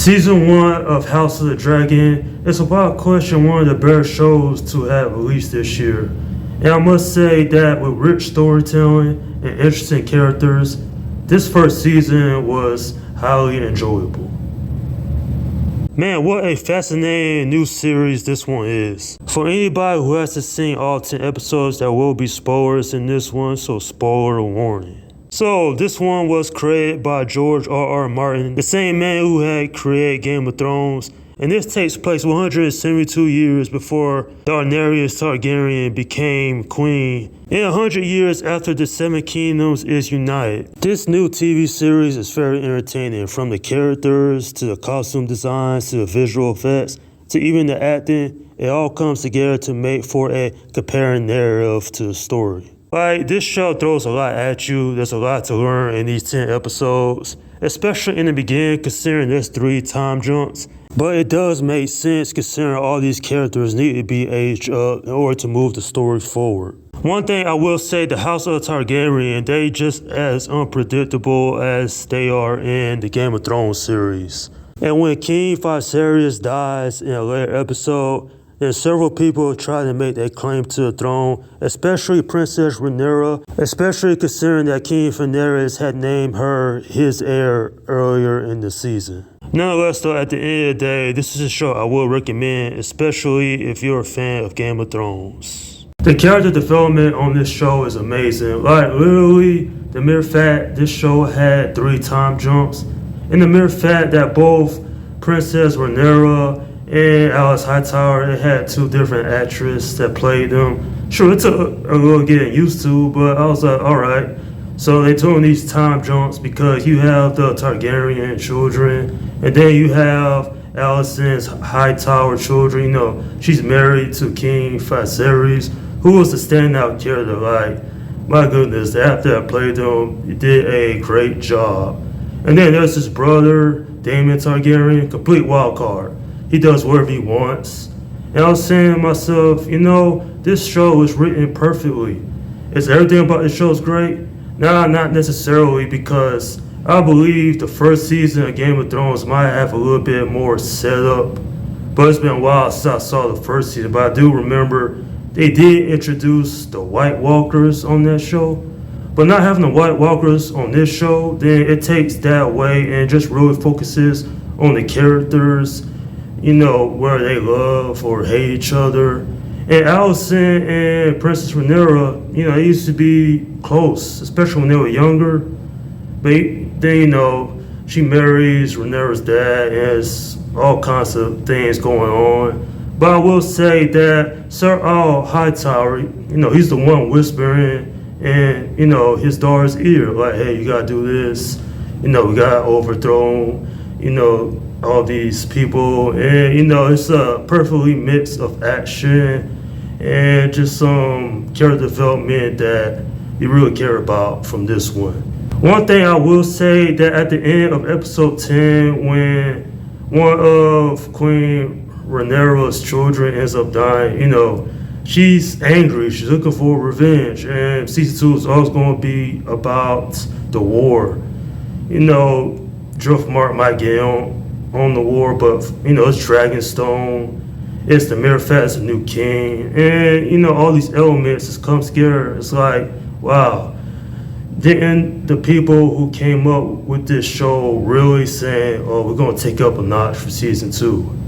Season 1 of House of the Dragon is without question one of the better shows to have released this year. And I must say that with rich storytelling and interesting characters, this first season was highly enjoyable. Man, what a fascinating new series this one is. For anybody who hasn't seen all 10 episodes, there will be spoilers in this one, so spoiler warning. So, this one was created by George R.R. Martin, the same man who had created Game of Thrones, and this takes place 172 years before Daenerys Targaryen became queen, and 100 years after the Seven Kingdoms is united. This new TV series is very entertaining, from the characters, to the costume designs, to the visual effects, to even the acting. It all comes together to make for a compelling narrative to the story. Like, this show throws a lot at you. There's a lot to learn in these 10 episodes, especially in the beginning, considering there's 3 time jumps. But it does make sense considering all these characters need to be aged up in order to move the story forward. One thing I will say, the House of Targaryen, they just as unpredictable as they are in the Game of Thrones series. And when King Viserys dies in a later episode, then several people try to make their claim to the throne, especially Princess Rhaenyra, especially considering that King Daenerys had named her his heir earlier in the season. Nonetheless, though, at the end of the day, this is a show I will recommend, especially if you're a fan of Game of Thrones. The character development on this show is amazing. Like, literally, the mere fact this show had 3 time jumps, and the mere fact that both Princess Rhaenyra and Alicent Hightower, they had 2 different actresses that played them. Sure, it took a little getting used to, but I was like, alright. So they took these time jumps because you have the Targaryen children, and then you have Alicent's Hightower children. You know, she's married to King Viserys, who was the standout character. Like, my goodness, the actor that played them, he did a great job. And then there's his brother, Daemon Targaryen, complete wild card. He does whatever he wants. And I was saying to myself, you know, this show is written perfectly. Is everything about the show great? Nah, not necessarily, because I believe the first season of Game of Thrones might have a little bit more setup. But it's been a while since I saw the first season. But I do remember they did introduce the White Walkers on that show. But not having the White Walkers on this show, then it takes that away and just really focuses on the characters, you know, where they love or hate each other. And Alicent and Princess Rhaenyra, you know, they used to be close, especially when they were younger. But then, you know, she marries Rhaenyra's dad, and there's all kinds of things going on. But I will say that Sir Al Hightower, you know, he's the one whispering in, you know, his daughter's ear, like, hey, you gotta do this. You know, we gotta overthrow, you know, all these people. And, you know, it's a perfectly mix of action and just some character development that you really care about from this one. One thing I will say, that at the end of episode 10, when one of Queen Rhaenyra's children ends up dying, you know, she's angry, she's looking for revenge, and season 2 is always going to be about the war. You know, Geoff Martin might get on the war, but, you know, it's Dragonstone, it's the mere fact it's a new king, and, you know, all these elements just come together. It's like, wow, didn't the people who came up with this show really saying, oh, we're going to take up a notch for season 2?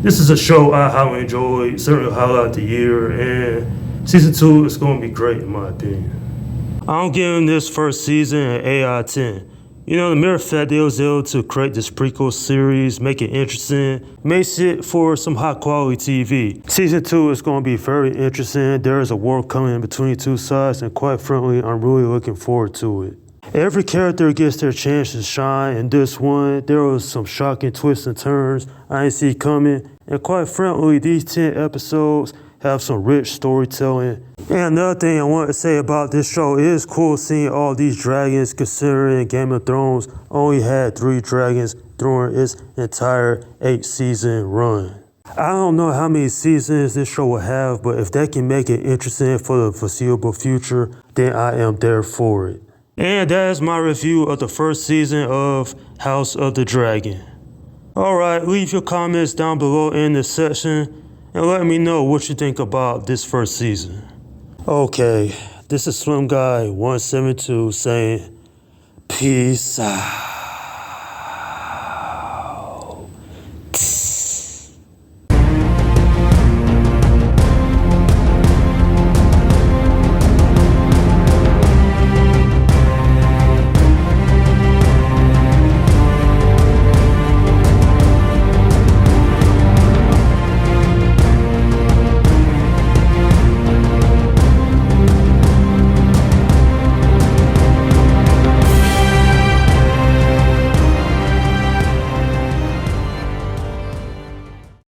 This is a show I highly enjoyed, certainly highlight the year, and season 2 is going to be great in my opinion. I'm giving this first season an 8 out of 10. You know, the mere fact they was able to create this prequel series, make it interesting, makes it for some high quality TV. Season 2 is going to be very interesting. There is a war coming between 2 sides, and quite frankly, I'm really looking forward to it. Every character gets their chance to shine. In this one, there was some shocking twists and turns I didn't see coming. And quite frankly, these 10 episodes have some rich storytelling. And another thing I want to say about this show, it is cool seeing all these dragons, considering Game of Thrones only had 3 dragons during its entire 8-season run. I don't know how many seasons this show will have, but if they can make it interesting for the foreseeable future, then I am there for it. And that is my review of the first season of House of the Dragon. Alright, leave your comments down below in the section and let me know what you think about this first season. Okay, this is Slim Guy 172 saying peace out.